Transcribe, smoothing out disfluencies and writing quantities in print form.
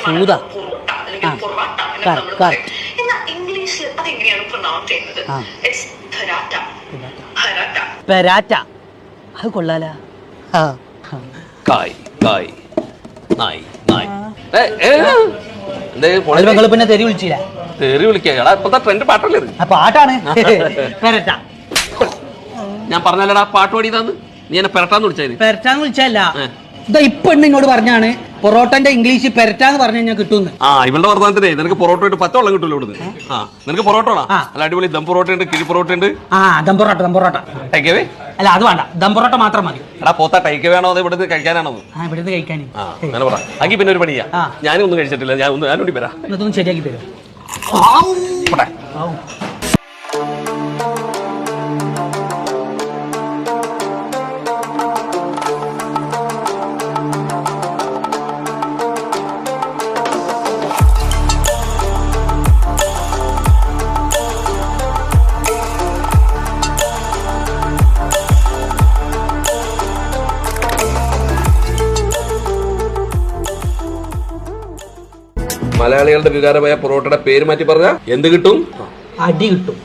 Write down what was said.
സൂത. ഇംഗ്ലീഷിൽ അതെങ്ങനെയാണ് പ്രൊനൗൺസ് ചെയ്യുന്നത്? ഇറ്റ്സ് പരാറ്റ. പെരാറ്റ. അത് കൊള്ളാല. പിന്നെ തെറി വിളിച്ചില്ല. തെറി വിളിക്കാ ഇപ്പത്തെ ട്രെൻഡ് പാട്ടല്ലേ പാട്ടാണ്. പെരറ്റ. ഞാൻ പറഞ്ഞല്ലടാ പാട്ട് പാടിയതാന്ന്. നീ എന്നെ പെരട്ടാന്ന് വിളിച്ചായിരുന്നു. പെരറ്റാന്ന് വിളിച്ചല്ല. ഇതാ ഇപ്പൊ എന്നോട് പറഞ്ഞാണ് പൊറോട്ടന്റെ ഇംഗ്ലീഷ് പെരറ്റാന്ന് പറഞ്ഞു കഴിഞ്ഞാൽ കിട്ടുമെന്ന്. ഇവളുടെ വർദ്ധനത്തിനെ നിനക്ക് പൊറോട്ട ഇട്ട് പച്ചവെള്ളം കിട്ടൂല്ലോ ഇവിടുന്ന്. നിനക്ക് പൊറോട്ട അല്ല അടിപൊളി ദം പൊറോട്ട ഉണ്ട്, കിഴി പൊറോട്ട ഉണ്ട്. ദം പൊറോട്ട ടൈക്കവേ അല്ല അത് വേണ്ട, ദം പൊറോട്ട മാത്രം മതി. എടാ പോത്ത ടൈക്കവേ ആണോ അത് ഇവിടുന്ന് കഴിക്കാനാണോ? ഇവിടുന്ന് കഴിക്കാൻ. അങ്ങനെ പറ. അക്കി പിന്നെ ഒരു പണിയാ, ഞാനും ഒന്നും കഴിച്ചിട്ടില്ല, ഞാനോടി വരാം. ഇതൊന്നും ശരിയാക്കി തരും. മലയാളികളുടെ വികാരമായ പൊറോട്ടയുടെ പേര് മാറ്റി പറഞ്ഞ എന്ത് കിട്ടും? അടി കിട്ടും.